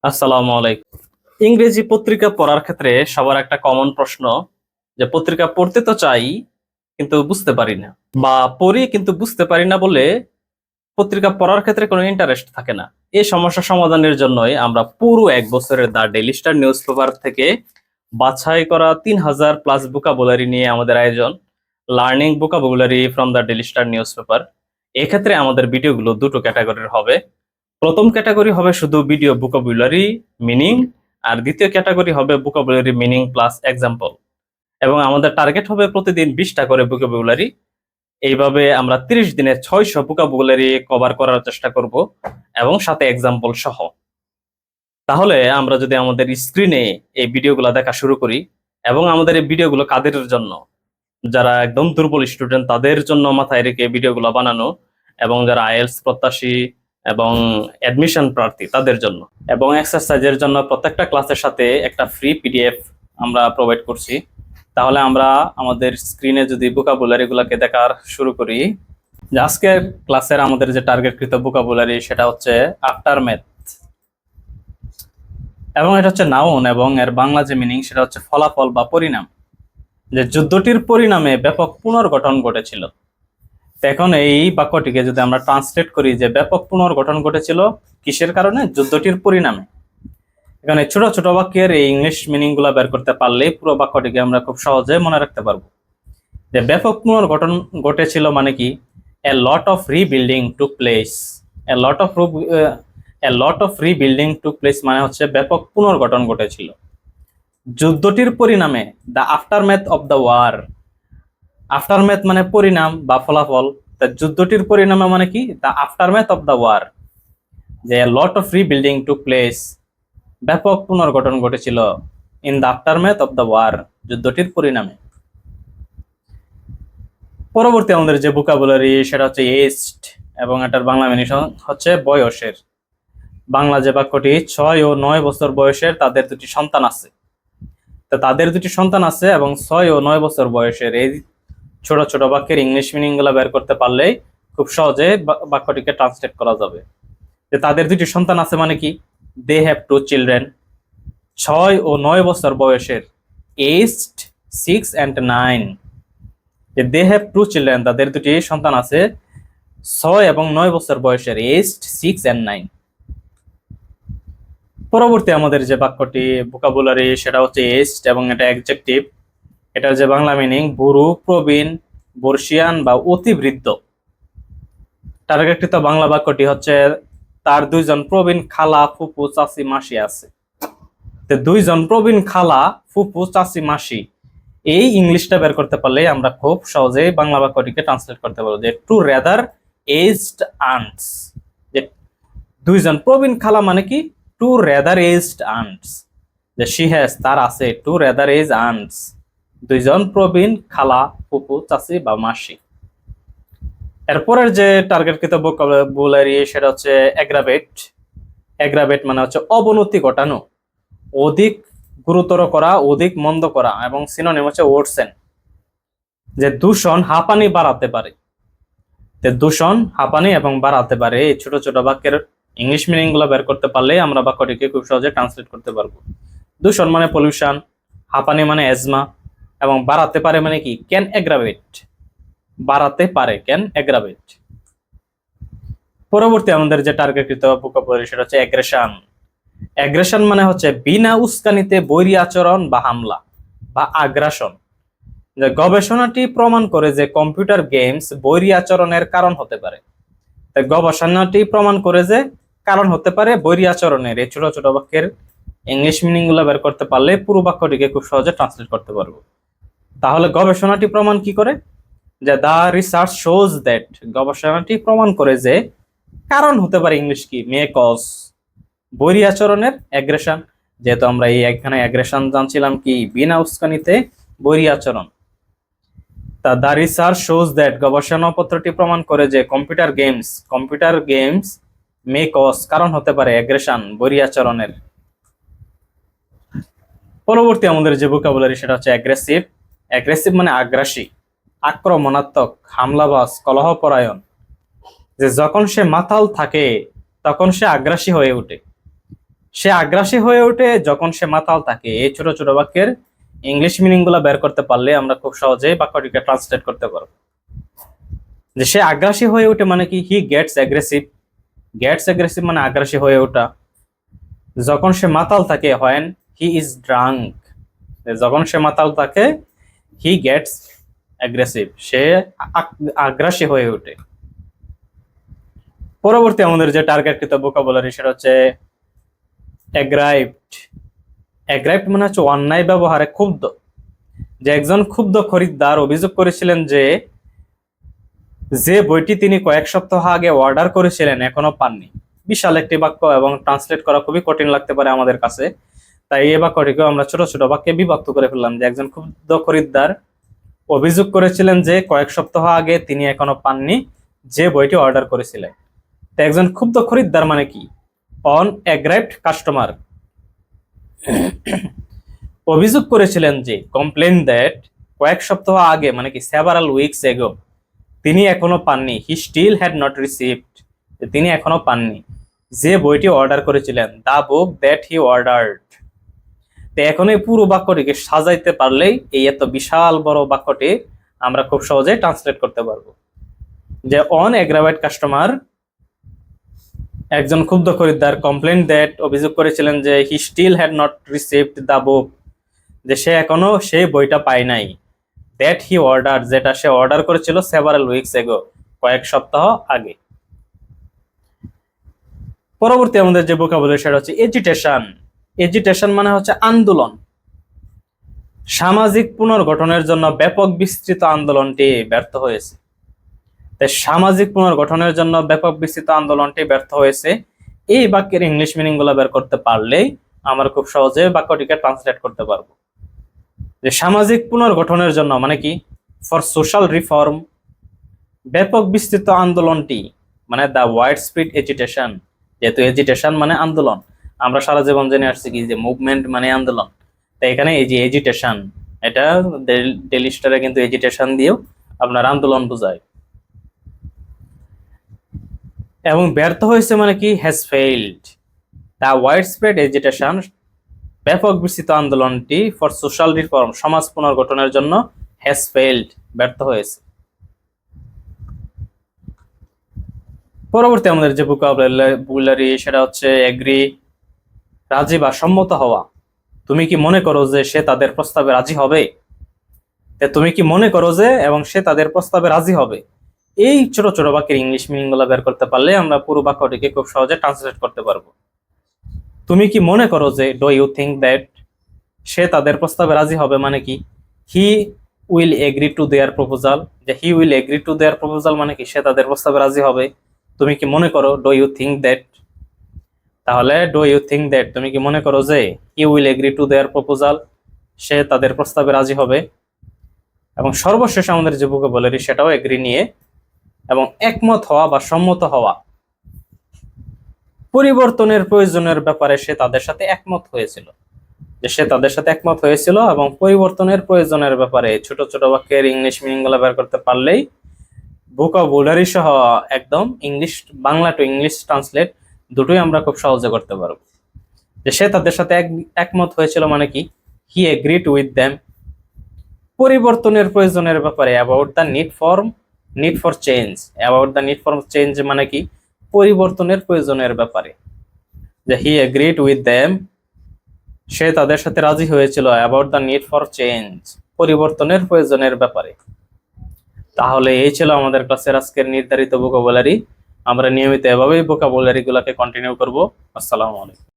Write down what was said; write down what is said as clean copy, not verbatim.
আসসালামু আলাইকুম। ইংরেজি পত্রিকা পড়ার ক্ষেত্রে সবার একটা কমন প্রশ্ন যে পত্রিকা পড়তে তো চাই কিন্তু বুঝতে পারি না, বা পড়ি কিন্তু বুঝতে পারি না বলে পত্রিকা পড়ার ক্ষেত্রে কোনো ইন্টারেস্ট থাকে না। এই সমস্যা সমাধানের জন্যই আমরা পুরো এক বছরের the daily star news paper থেকে বাছাই করা 3000+ ভোকাবুলারি নিয়ে আমাদের আয়োজন, learning vocabulary from the daily star news paper. এক্ষেত্রে আমাদের ভিডিওগুলো দুটো ক্যাটাগরির হবে। প্রথম ক্যাটাগরি হবে শুধু ভিডিও ভোকাবুলারি মিনিং, আর দ্বিতীয় ক্যাটাগরি হবে ভোকাবুলারি মিনিং প্লাস এক্সাম্পল। এবং আমাদের টার্গেট হবে প্রতিদিন 20টা করে ভোকাবুলারি। এইভাবে আমরা 30 দিনে 600 ভোকাবুলারি কভার করার চেষ্টা করব, এবং সাথে এক্সাম্পল সহ। তাহলে আমরা যদি আমাদের স্ক্রিনে এই ভিডিওগুলো দেখা শুরু করি, এবং আমাদের এই ভিডিওগুলো কাদের জন্য, যারা একদম দুর্বল স্টুডেন্ট তাদের জন্য মাথায় রেখে ভিডিওগুলো বানানো, এবং যারা আইএলটিএস প্রত্যাশী এবং অ্যাডমিশন প্রার্থী তাদের জন্য। এবং এক্সারসাইজের জন্য প্রত্যেকটা ক্লাসের সাথে একটা ফ্রি পিডিএফ আমরা প্রোভাইড করছি। তাহলে আমরা আমাদের স্ক্রিনে যদি ভোকাবুলারিগুলোকে দেখার শুরু করি, যে আজকের ক্লাসের আমাদের যে টার্গেটকৃত ভোকাবুলারি সেটা হচ্ছে আফটার ম্যাথ, এবং এটা হচ্ছে নাউন, এবং এর বাংলা যে মিনিং সেটা হচ্ছে ফলাফল বা পরিণাম। যে যুদ্ধটির পরিণামে ব্যাপক পুনর্গঠন ঘটেছিল। তো এখন এই বাক্যটিকে যদি আমরা ট্রান্সলেট করি যে ব্যাপক পুনর্গঠন ঘটেছিল কিসের কারণে? যুদ্ধটির পরিণামে। এখানে ছোট ছোট বাক্যের এই ইংলিশ মিনিং গুলা বের করতে পারলেই পুরো বাক্যটিকে আমরা খুব সহজে মনে রাখতে পারবো। যে ব্যাপক পুনর্গঠন ঘটেছিল মানে কি? A lot of rebuilding took place. A lot of rebuilding took place মানে হচ্ছে ব্যাপক পুনর্গঠন ঘটেছিল যুদ্ধটির পরিণামে, the aftermath of the war. Aftermath মানে পরিণাম বা ফলাফল, তা যুদ্ধটির পরিণামে মানে কি? The aftermath of the war. যে lot of rebuilding took place, ব্যাপক পুনর্গঠন ঘটেছিল in the aftermath of the war, যুদ্ধটির পরিণামে। পরবর্তী আমাদের যে ভোকাবুলারি সেটা হচ্ছে এজড, এবং এটার বাংলা মিনিং হচ্ছে বয়সের। বাংলা যে বাক্যটি 6 ও 9 বছর বয়সের তাদের দুটি সন্তান আছে। তো তাদের দুটি সন্তান আছে এবং 6 ও 9 বছর বয়সের এই ছোট ছোট বাক্যের ইংলিশ মিনিং গুলা বের করতে পারলেই খুব সহজে বাক্যটিকে ট্রান্সলেট করা যাবে। যে তাদের দুটি সন্তান আছে মানে কি? They have two children. 6 ও 9 বছর বয়সের, এজড 6 and 9। যে দে হ্যাভ টু চিলড্রেন, তাদের দুটি সন্তান আছে 6 এবং 9 বছর বয়সের, এজড 6 and 9। পরবর্তী আমাদের যে বাক্যটি ভোকাবুলারি সেটা হচ্ছে এজড, এবং এটা অ্যাডজেক্টিভ। এটার যে বাংলা মিনিং বুড়ো, প্রবীণ, বর্ষিয়ান বা অতিবৃদ্ধ। টার্গেটকৃত বাংলা বাক্যটি হচ্ছে তার 2জন প্রবীণ খালা, ফুপু, চাচি, মাসি আছে। তো 2জন প্রবীণ খালা, ফুপু, চাচি, মাসি, এই ইংলিশটা বের করতে পারলে আমরা খুব সহজেই বাংলা বাক্যটিকে ট্রান্সলেট করতে পারবো। যে টু রেদার এজড আন্টস। যে 2জন প্রবীণ খালা মানে কি? Two rather aged aunts. যে শি হ্যাজ, তার আছে, টু রেদার এজ আন্টস, 2জন প্রবীণ খালা, ফুপু, চাচি বা মাসি। এরপরের যে টার্গেটকৃত ভোকাবুলারি সেটা হচ্ছে অ্যাগ্রাভেট। অ্যাগ্রাভেট মানে হচ্ছে অবনতি ঘটানো, অধিক গুরুতর করা, অধিক মন্দ করা, এবং সিনোনিম হচ্ছে ওয়ার্সেন। যে দূষণ হাঁপানি বাড়াতে পারে। দূষণ হাঁপানি এবং বাড়াতে পারে, এই ছোট ছোট বাক্যের ইংলিশ মিনিং গুলো বের করতে পারলে আমরা বাক্যটিকে খুব সহজে ট্রান্সলেট করতে পারবো। দূষণ মানে পলিউশন, হাঁপানি মানে অ্যাজমা, এবং বাড়াতে পারে মানে কি? ক্যান অ্যাগ্রাভেট, বাড়াতে পারে, ক্যান অ্যাগ্রাভেট। পরবর্তী আমাদের যে টার্গেটকৃত ভোকাবুলারি সেটা হচ্ছে অ্যাগ্রেশন। অ্যাগ্রেশন মানে হচ্ছে বিনা উস্কানিতে বৈরী আচরণ বা হামলা বা আগ্রাসন। যে গবেষণাটি প্রমাণ করে যে কম্পিউটার গেমস বৈরী আচরণের কারণ হতে পারে। তাই গবেষণাটি প্রমাণ করে যে কারণ হতে পারে বৈরী আচরণের, এই ছোট ছোট বাক্যের ইংলিশ মিনিং গুলো বের করতে পারলে পুরো বাক্যটিকে খুব সহজে ট্রান্সলেট করতে পারবো। তাহলে গবেষণাটি প্রমাণ কি করে? যে দা রিসার্চ শোজ দ্যাট, গবেষণাটি প্রমাণ করে যে কারণ হতে পারে, ইংলিশ কি? মে কজ, বৈরী আচরণের, অ্যাগ্রেশন। যেহেতু আমরা এই এখানে অ্যাগ্রেশন জানছিলাম কি? বিনা উস্কানিতে বৈরী আচরণ। তা দা রিসার্চ শোজ দ্যাট, গবেষণাপত্রটি প্রমাণ করে যে কম্পিউটার গেমস মে কজ, কারণ হতে পারে, অ্যাগ্রেশন, বৈরী আচরণের। পরবর্তী আমাদের যে ভোকাবুলারি সেটা হচ্ছে অ্যাগ্রেসিভ। অ্যাগ্রেসিভ মানে আগ্রাসী, আক্রমণাত্মক, হামলাবাজ, কলহপরায়ণ। যে যখন সে মাতাল থাকে তখন সে আগ্রাসী হয়ে ওঠে। সে আগ্রাসী হয়ে ওঠে যখন সে মাতাল থাকে। এই ছোট ছোট বাক্যের ইংলিশ মিনিং গুলা বের করতে পারলে আমরা খুব সহজেই বাক্যটিকে ট্রান্সলেট করতে পারবো। যে সে আগ্রাসী হয়ে ওঠে মানে কি, he gets aggressive. Gets aggressive মানে আগ্রাসী হয়ে ওঠা। যখন সে মাতাল থাকে, হোয়েন হি ইজ ড্রাঙ্ক। যখন সে মাতাল থাকে, হি গেটস অ্যাগ্রেসিভ, সে আগ্রাসী হয়ে ওঠে। পরবর্তী আমাদের যে টার্গেটকৃত ভোকাবুলারি সেটা হচ্ছে অ্যাগ্রাইভড। অ্যাগ্রাইভড মানে হচ্ছে অন্যায় ব্যবহারে ক্ষুব্ধ। যে একজন ক্ষুব্ধ খরিদ্দার অভিযোগ করেছিলেন যে বইটি তিনি কয়েক সপ্তাহ আগে অর্ডার করেছিলেন এখনো পাননি। বিশাল একটি বাক্য এবং ট্রান্সলেট করা খুবই কঠিন লাগতে পারে আমাদের কাছে। তাই এই বাক্যটিকেও আমরা ছোট ছোট বাক্যে বিভক্ত করে ফেললাম। যে একজন ক্ষুব্ধ খরিদ্দার অভিযোগ করেছিলেন যে কয়েক সপ্তাহ আগে তিনি এখনো পাননি যে বইটি অর্ডার করেছিলেন। তো একজন ক্ষুব্ধ খরিদ্দার মানে কি, অন অ্যাগ্রাইভড কাস্টমার অভিযোগ করেছিলেন যে, কমপ্লেন দ্যাট কয়েক সপ্তাহ আগে মানে কি সেভারাল উইকস এগো, তিনি এখনো পাননি। He still had not received, তিনি এখনো পাননি যে বইটি অর্ডার করেছিলেন, the book that he ordered. তো এখন এই পুরো বাক্যটিকে সাজাইতে পারলেই এই এত বিশাল বড় বাক্যটি আমরা খুব সহজে ট্রান্সলেট করতে পারবো। যে অন অ্যাগ্রাভেড কাস্টমার, একজন ক্ষুব্ধ খরিদ্দার, কমপ্লেন দ্যাট অভিযোগ করেছিলেন যে, he still had not received the book, যে সে এখনো সেই বইটা পায় নাই। দ্যাট হি অর্ডার, যেটা সে অর্ডার করেছিল সেভারাল উইকস এগো, কয়েক সপ্তাহ আগে। পরবর্তী আমাদের যে ভোকাবুলারি সেটা হচ্ছে এজিটেশন। এজিটেশন মানে হচ্ছে আন্দোলন। সামাজিক পুনর্গঠনের জন্য ব্যাপক বিস্তৃত আন্দোলনটি ব্যর্থ হয়েছে। তাই সামাজিক পুনর্গঠনের জন্য ব্যাপক বিস্তৃত আন্দোলনটি ব্যর্থ হয়েছে। এই বাক্যের ইংলিশ মিনিং গুলো বের করতে পারলেই আমরা খুব সহজে বাক্যটিকে ট্রান্সলেট করতে পারবো। যে সামাজিক পুনর্গঠনের জন্য মানে কি, ফর সোশ্যাল রিফর্ম, ব্যাপক বিস্তৃত আন্দোলনটি মানে দ্য ওয়াইড স্প্রেড এজিটেশন। যেহেতু এজিটেশন মানে আন্দোলন, আমরা সারা জীবন জেনে আসছি কি যে মুভমেন্ট মানে আন্দোলন। তাই এখানে এই যে এজিটেশন, এটা ডেইলি স্টারে কিন্তু এজিটেশন দিয়েও আপনার আন্দোলন বোঝায়। এবং ব্যর্থ হয়েছে মানে কি, has failed. The wide spread agitation, ব্যাপক বিস্তৃত আন্দোলনটি ফর সোশ্যাল রিফর্ম, সমাজ পুনর্গঠনের জন্য, হ্যাজ ফেইলড, ব্যর্থ হয়েছে। পরবর্তী আমাদের যে ভোকাবুলারি সেটা হচ্ছে এগ্রি, রাজি বা সম্মত হওয়া। তুমি কি মনে করো যে সে তাদের প্রস্তাবে রাজি হবে? তুমি কি মনে করো যে এবং সে তাদের প্রস্তাবে রাজি হবে। এই ছোট ছোট বাক্যের ইংলিশ মিনিং গুলো বের করতে পারলে আমরা পুরো বাক্যটিকে খুব সহজে ট্রান্সলেট করতে পারবো। তুমি কি মনে করো যে, ডু ইউ থিঙ্ক দ্যাট, সে তাদের প্রস্তাবে রাজি হবে মানে কি, he will agree to their proposal. যে he will agree to their proposal মানে কি, সে তাদের প্রস্তাবে রাজি হবে। তুমি কি মনে করো, ডু ইউ থিঙ্ক দ্যাট। তাহলে ডু ইউ থিঙ্ক দ্যাট, তুমি কি মনে করো যে, he will agree to their proposal, সে তাদের প্রস্তাবে রাজি হবে। এবং সর্বশেষ আমাদের যে ভোকাবুলারি সেটাও এগ্রি নিয়ে, এবং একমত হওয়া বা সম্মত হওয়া। পরিবর্তনের প্রয়োজনের ব্যাপারে সে তাদের সাথে একমত হয়েছিল। যে সে তাদের সাথে একমত হয়েছিল এবং পরিবর্তনের প্রয়োজনের ব্যাপারে ছোট ছোট বাক্যের ইংলিশ মিনিং গুলো বের করতে পারলেই ভোকাবুলারি সহ একদম English, Bangla to English translate দুটোই আমরা খুব সহজে করতে পারবো। যে সে তাদের সাথে একমত হয়েছিল মানে কি, হি এগ্রিড উইথ দেম। পরিবর্তনের প্রয়োজনের ব্যাপারে, about the need for change. About the need for change মানে কি, পরিবর্তনের প্রয়োজনের ব্যাপারে। যে হি এগ্রিড উইথ দেম, সে তাদের সাথে রাজি হয়েছিল, about the need for change, পরিবর্তনের প্রয়োজনের ব্যাপারে। তাহলে এই ছিল আমাদের ক্লাসের আজকের নির্ধারিত ভোকাবুলারি। আমরা নিয়মিত এভাবেই ভোকাবুলারি গুলাকে কন্টিনিউ করব। আসসালামু আলাইকুম।